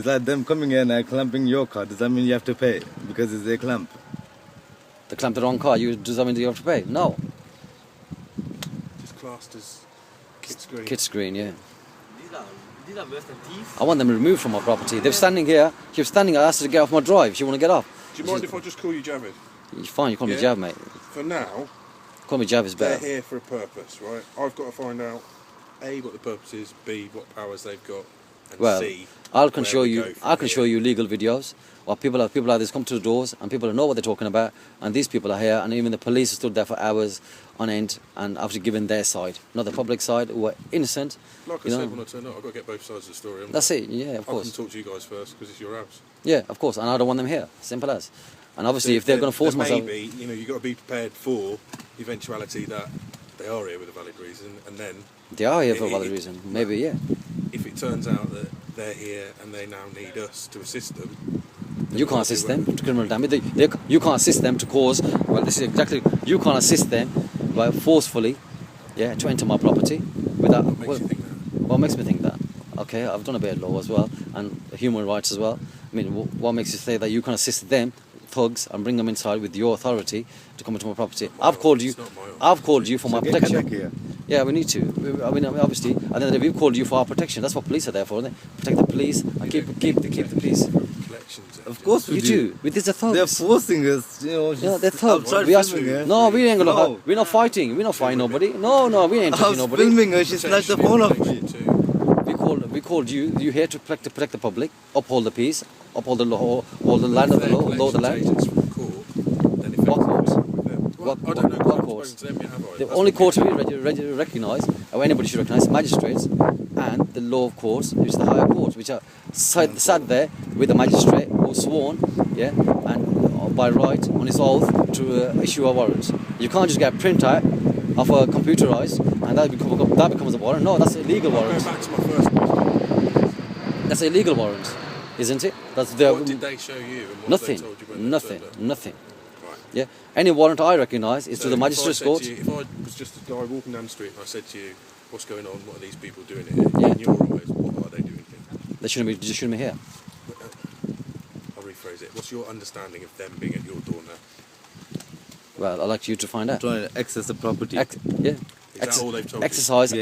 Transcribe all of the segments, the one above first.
It's like them coming in and clamping your car. Does that mean you have to pay because it's their clamp? They clamp the wrong car. Does that mean you have to pay? No. Just classed as kit screen. Kit screen, yeah. These are worse than thieves. I want them removed from my property. They're standing here. She was standing. I asked her to get off my drive. She want to get off. Do you mind if I just call you Javid? You're fine. You call me Yeah. Jav, mate. For now, Call me Jav is they're better. here for a purpose, right? I've got to find out A, what the purpose is, B, what powers they've got, and Well, C, I can where show we you. go from I can here. show you legal videos. Or people like this come to the doors and people know what they're talking about. And these people are here, and even the police stood there for hours on end and after giving their side, not the public side, who were innocent. Like I said when I turn up, I've got to get both sides of the story. haven't That's I? it. Yeah, of I course. can talk to you guys first because it's your house. Yeah, of course. And I don't want them here. Simple as. And obviously, So if they're going to force myself, maybe you've got to be prepared for the eventuality that they are here with a valid reason, and then they are here for a valid reason. Maybe, yeah. if it turns out that they're here and they now need us to assist them, You can't assist them to criminal damage. You can't assist them to cause. Well, this is exactly. You can't assist them by forcefully, to enter my property without. what makes you think that? What makes me think that? Okay, I've done a bit of law as well and human rights as well. I mean, what makes you say that you can assist them, thugs, and bring them inside with your authority to come into my property? I've called you. I've called you for my protection. Here. Yeah, we need to. I mean, obviously, at the end of the day, we've called you for our protection. That's what police are there for, isn't it? Protect the police and keep the peace. Of course we You do. do. With these are thugs. They're forcing us, Yeah, they're thugs. outside We are, filming her. no, we ain't gonna. No. We're not fighting. We're not fighting nobody. No, we ain't I touching was nobody. filming her, she snatched the phone off me. We called you. You here to protect the public, uphold the peace, uphold the law, uphold the land of the law of the land. What court? I don't know. What court? The only court we recognise, or anybody should recognise, magistrates and the law of courts, which is the higher courts, which are sat there with the magistrate who's sworn, and by right on his oath to issue a warrant. You can't just get a printout of a computerised and that becomes a warrant. No, that's a legal warrant. Going back to my first question. That's a legal warrant, isn't it? That's What did they show you? And what nothing, They told you when they turned up? nothing. Right. Yeah, any warrant I recognise is So to the magistrate's if I said court. to you- if I was just a guy walking down the street and I said to you, "What's going on? What are these people doing here?" Yeah. In your eyes, what are they doing here? They shouldn't be here. I'll rephrase it. What's your understanding of them being at your door now? Well, I'd like you to find out. Trying to access the property. Is that all they've told you? Exercise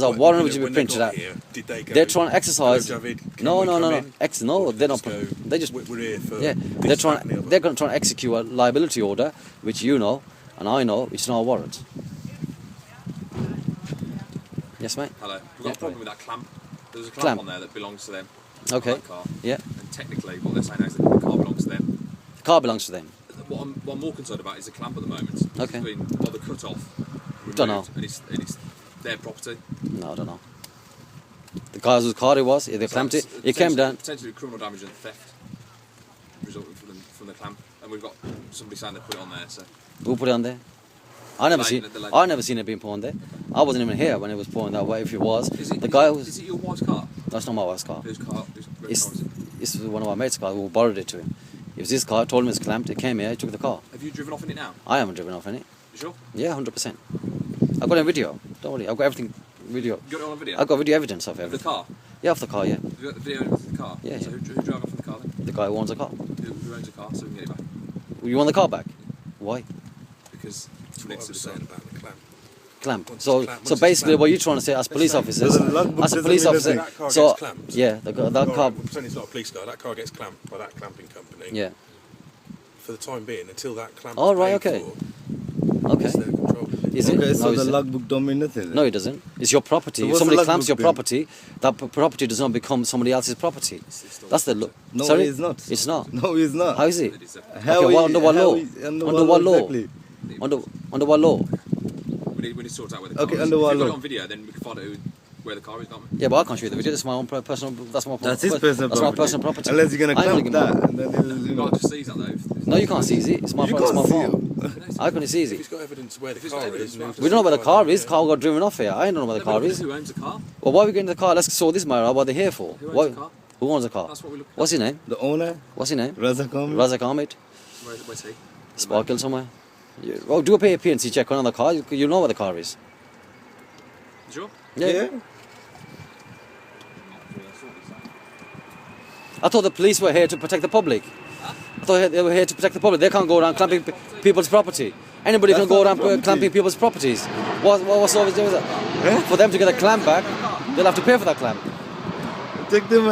a What- warrant when which they- will when be they printed got out. here, did they go, They're trying to exercise. "Hello, Javid, can No, we no, come no. in?" No, Or did they're they not. just go, They just. We're here for Yeah, this, they're that, trying. and the other." They're going to try and execute a liability order, which you know and I know, which is not a warrant. Yes, mate. Hello. We've got a problem with that clamp. There's a Clamp. clamp on there that belongs to them. Okay. On that car. Yeah. And technically, what they're saying is that the car belongs to them. The car belongs to them. What I'm more concerned about is the clamp at the moment. Okay. It's been the cut off. Don't know. And it's their property. No, I don't know. The guy whose car it was, they clamped it. It came down. Potentially criminal damage and theft resulting from the clamp. And we've got somebody saying they put it on there. So Who put it on there? I never Like, seen it being put on there. I wasn't even here when it was put on that way. If it was, is it, the guy is it your wife's car? That's not my wife's car. Whose car? Whose It's, car is it? it's one of my mates' cars. We borrowed it to him. It was his car. Told him it's clamped. He came here. He took the car. Have you driven off in it now? I haven't driven off in it. You sure? Yeah, 100%. I've got a video. Don't worry. I've got everything. Video. You got it on video? I've got video evidence of Of the everything. car? Yeah, off the car. Yeah. Have you got the video of the car? Yeah, So yeah. who drove off in the car then? The guy who owns the car. Who owns the car so we can get it back? You want the car back? Why? Because it's What I next to was the saying car. about the clamp. Clamp. Once So it's clamped, so once it's basically, clamped. what you're trying to say as police officers, The logbook as a doesn't police mean officer, That car so gets clamped. yeah, that car. Alright, well, pretend it's not a police car. That car gets clamped by that clamping company. Yeah. For the time being, until that clamp Oh, is right, paid okay. for, Okay. it's their control. Is it? Okay, No, so is the it? logbook don't mean nothing. No, it doesn't. It's your property. So If what's somebody the clamps your logbook property, that property does not become somebody else's property. That's the law. No, Sorry? it's not. It's not. No, it's not. How is it? It is a- How Okay, well, is- under what how law? is- Under what law? exactly? Under what law? We need to sort out where the car Okay, is. under If what you've got law? it on video, then we can find out where the car is, can't we? Yeah, but I can't show you the video. That's my own personal. That's his personal That's property. my personal property. Unless you're gonna I ain't clamp gonna that, and then he'll, We've got to seize that though. No, you can't seize it. It's my You it's my can't see phone. I couldn't seize If it. he's got evidence where the If it's got car evidence, is, right. We don't know where the car is. Yeah. Car got driven off here. I don't know where the car is. Who owns the car? Well, why are we getting the car? Let's sort this matter out. What are they here for? Who owns Why- the car? Who owns the car? That's what we're looking What's his name? the owner, What's his name? Razak Ahmed. Razak Ahmed. at. Where's he? Sparkle somewhere. Oh, do a P&C check on another car. You'll know where the car is. You sure? Yeah. I thought the police were here to protect the public. I thought they were here to protect the public. They can't go around clamping people's property. Anybody can go around clamping people's properties. What's always doing that? For them to get a clamp back, they'll have to pay for that clamp. Take them.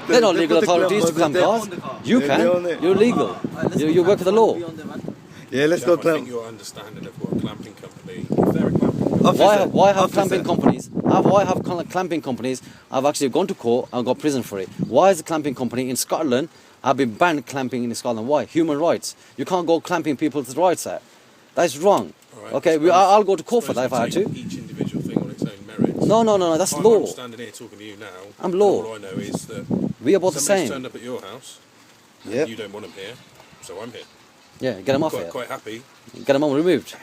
They're not legal authorities to clamp cars. You can. You're legal. You work for the law. Yeah, let's go I think clamp. your understanding of what a clamping company, if they're a clamping company, Why have clamping companies? Why have clamping companies? I've actually gone to court and got prison for it. Why is the clamping company in Scotland? I've been banned clamping in Scotland. Why? Human rights. You can't go clamping people's rights out. That's wrong. Right, Okay, I'll go to court for that if I had to. Each individual thing on its own merits. No. That's I'm law. standing here talking to you now. I'm law. All I know is that We are both the somebody's same. turned up at your house. Yep. You don't want them here, so I'm here. Yeah, get them off here. Quite happy. Get them all removed.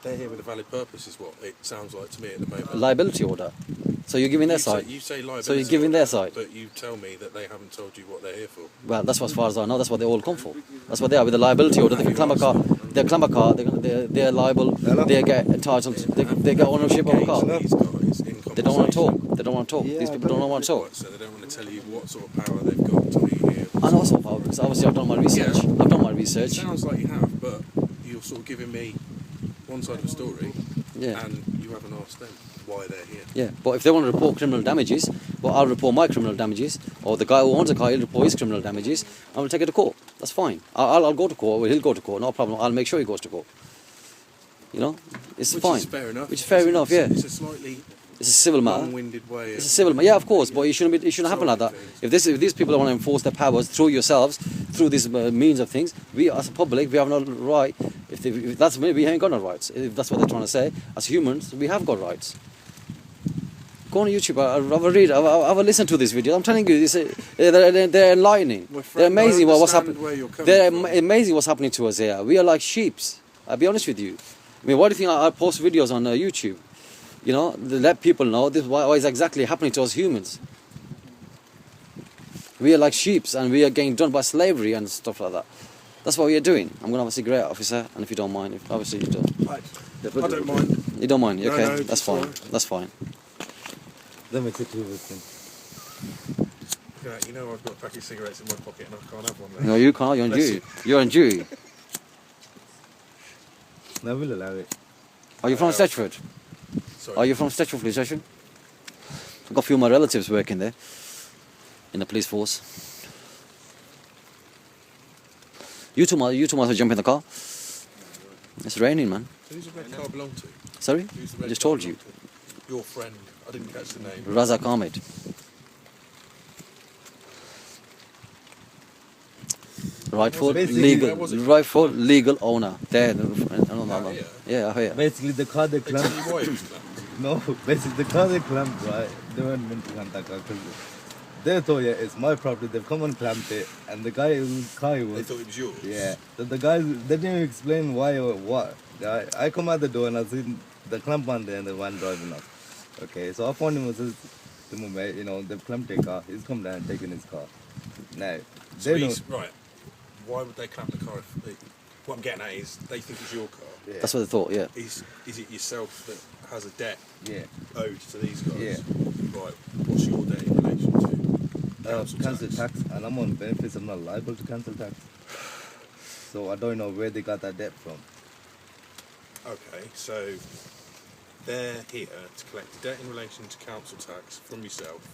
They're here with a valid purpose, is what it sounds like to me at the moment. A liability order. So you're giving their side. You say liability. So you're giving their side. But you tell me that they haven't told you what they're here for. Well, that's as far as I know. That's what they all come for. That's what they are with the liability order. They can clamp a car. They clamp a car. They're liable. They get entitled. They get ownership of a car. These guys in They don't want to conversation. talk. They don't want to talk. These people don't want to talk. So they don't want to tell you what sort of power they've got to be here. I know what's up, because obviously I've done my research. Yeah. I've done my It research. sounds like you have, but you're sort of giving me one side of the story, Yeah. and you haven't asked them why they're here. Yeah, but if they want to report criminal damages, well, I'll report my criminal damages, or the guy who owns the car, he'll report his criminal damages, and we'll take it to court. That's fine. I'll go to court, or he'll go to court, no problem. I'll make sure he goes to court. You know, it's Which fine. is fair enough. Which is fair enough, yeah. It's a slightly It's a civil matter. long-winded way. It's a civil matter, yeah, of course, but it shouldn't happen like that. If these people want to enforce their powers through yourselves, through these means of things, we as a public, we have no right. If that's me, we ain't got no rights. If that's what they're trying to say, as humans, we have got rights. Go on YouTube, I'll read, I'll listen to this video. I'm telling you, they're enlightening. My friend, They're amazing I what's understand happening. where you're coming They're from. amazing what's happening to us here. We are like sheeps. I'll be honest with you. I mean, why do you think I post videos on YouTube? You know, to let people know this what is exactly happening to us humans. We are like sheep, and we are getting done by slavery and stuff like that. That's what we are doing. I'm going to have a cigarette, officer, and if you don't mind, obviously you don't. I don't mind. You don't mind, No, okay? no, That's it's fine. fine. That's fine. That makes it too risky. Yeah, you know I've got a packet of cigarettes in my pocket and I can't have one there. No, you can't. You're on Bless duty. You're on duty. No, we'll allow it. Are you from Stretchford? Sorry. Are you from Stretchford Police Station? I've got a few of my relatives working there in the police force. You two must jump in the car. It's raining, man. So who's the red car belong to? Sorry? Who's the I red just car told you. belong to? Your friend. I didn't catch the name. Razak Ahmed. Rightful Basically, legal, where was it? rightful legal owner. There, here? yeah, here. Basically, the car they They tell clamped. you why it was clamped. No, basically, the car they clamped, right? They weren't meant to clamp that car because they thought, yeah, it's my property. They've come and clamped it, and the guy whose car it They was. thought it was yours. Yeah, the guys, they didn't even explain why or what. I come out the door and I see the clamp on there and the one driving off. Okay, so I found him and says, you know, they've clamped their car. He's come down and taken his car. Now, So they he's, don't. right. Why would they clamp the car? What I'm getting at is they think it's your car. Yeah. That's what they thought, yeah. Is it yourself that has a debt Yeah. owed to these guys? Yeah. Right. What's your debt in relation to Council tax, and I'm on benefits. I'm not liable to council tax. So I don't know where they got that debt from. Okay, so they're here to collect the debt in relation to council tax from yourself.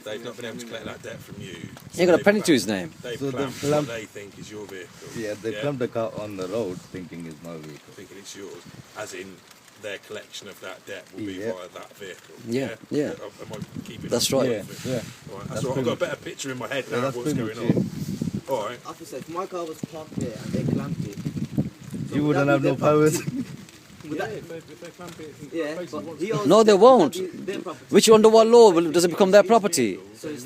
They've not been able to collect that debt from you. He ain't got a they've penny to clamped- his name. They've So they've clamped what clamped- they think is your vehicle. Yeah, they clamped the car on the road thinking it's my vehicle. Thinking it's yours, as in their collection of that debt will be Yeah. via that vehicle. Yeah, yeah. Am I keeping That's it right. Yeah, yeah. Right, That's that's right. I've got a pretty better picture in my head Yeah, now that's of what's pretty going much on. All right. Officer, if my car was parked there and they clamped it, You would wouldn't that have be no their powers. would that, if they clamp it, yeah, basically but what's he owns No, they that, won't. that is their property. Which under what law does it become their property? So it's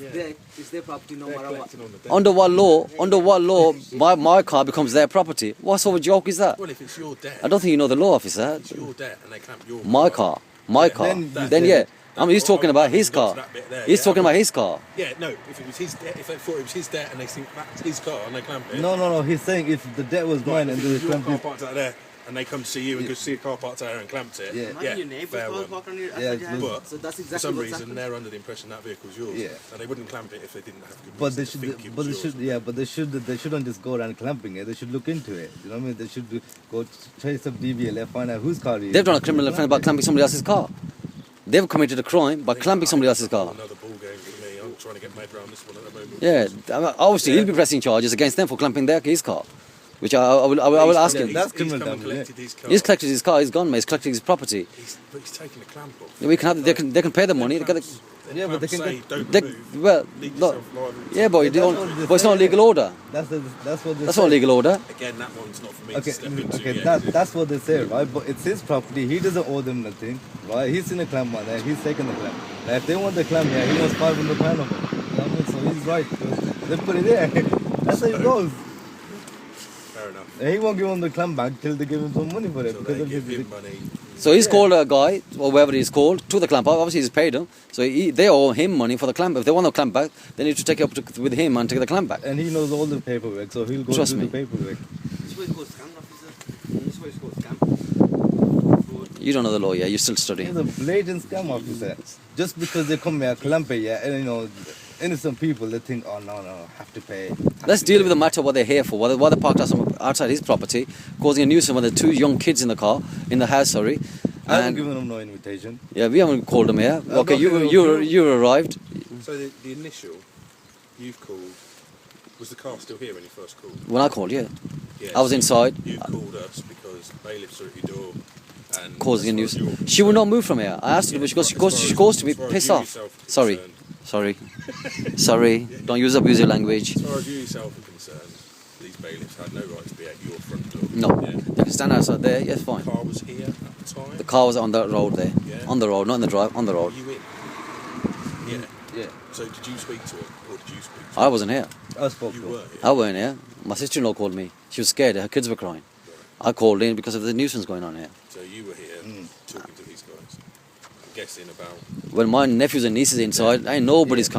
their property no they're matter what. collecting on the debt. Under what law my car becomes their property? What sort of joke is that? Well, if it's your debt, I don't think you know the law, officer. it's your debt and they clamp your My car. My car. then Then you yeah. said- I mean, he's talking about his car. He's talking about his car. Yeah, no, if it was his debt, if they thought it was his debt and they think that's his car and they clamp it. No, he's saying if the debt was mine and if they it was your clamped car it. parked out there and they come to see you and go see a car parked there and clamped it. Yeah. Imagine your neighbour's fair car one. parked on your Yeah, outside your house. But So that's for exactly some what's reason, happened. they're under the impression that vehicle's yours. Yeah. And they wouldn't clamp it if they didn't have good But reason they to should, think it but was they yours. should, yeah, but they shouldn't just go around clamping it. They should look into it. You know what I mean? They should go chase up DVLF, find out whose car it is. They've done a criminal offence by clamping somebody else's car. They've committed a crime by clamping somebody else's car. Another ball game for me. I'm trying to get my head around this one at the moment. Yeah, obviously he'll be pressing charges against them for clamping his car, which I will ask him. That's He's criminal come and damage, collected his car. He's collected his car. He's gone, mate. He's collected his property. But he's taking the clamp off. We can have. They can pay the money. They can, Yeah, but they can say, get- don't they, move. well, Leave look, yourself liable. yeah, but, but it's not a legal order. That's what they That's say. not a legal order. Again, that one's not for me Okay, to step into. okay, yet. that's what they say, right? But it's his property. He doesn't owe them nothing, right? He's in a clamp on there. He's taking the clamp. Now, if they want the clamp, yeah, he wants £500 of it. You know what I mean? So he's right. They put it there. That's how it goes. Fair enough. And he won't give him the clamp back till they give him some money for it. So because they of give his- him money. So he's called a guy, or whoever he's called, to the clamp. Obviously he's paid him. So they owe him money for the clamp. If they want the clamp back, they need to take it up with him and take the clamp back. And he knows all the paperwork, so he'll go Trust through me. the paperwork. This is what it's called scam, officer. This is what it's called scam. Fraud. You don't know the law, yeah? You're still He's studying. a blatant scam officer. Just because they come here, clamp it, yeah, and you know, innocent people, they think, oh no, have to pay. Let's deal with the matter what they're here for. Why they parked outside his property, causing a nuisance when there are two young kids in the car, in the house, sorry. I haven't And given him no invitation. yeah, we haven't called them here. I've Okay, not given you arrived. So the initial you've called, was the car still here when you first called? When I called, yeah. Yeah, I was so inside. You called us because bailiffs are at your door and Causing a as far as nuisance. you're She will not concerned- move from here. I asked her, Yeah, but she as goes to be as far as pissed you off. yourself are Sorry, concerned- sorry. Don't use abusive language. As far as you yourself are concerned, these bailiffs had no right to be at your front door. No, Yeah. they can stand outside there. Yes, fine. The car was here at the time. The car was on the road there, Yeah. on the road, not in the drive, on the Were road. you in? Yeah. Yeah, So did you speak to it, or did you speak to I wasn't here. I spoke it? You to were him. here. I weren't here. My sister-in-law called me. She was scared. Her kids were crying. I called in because of the nuisance going on here. So you were here talking to these guys. I'm guessing about When my nephews and nieces inside, ain't nobody's coming.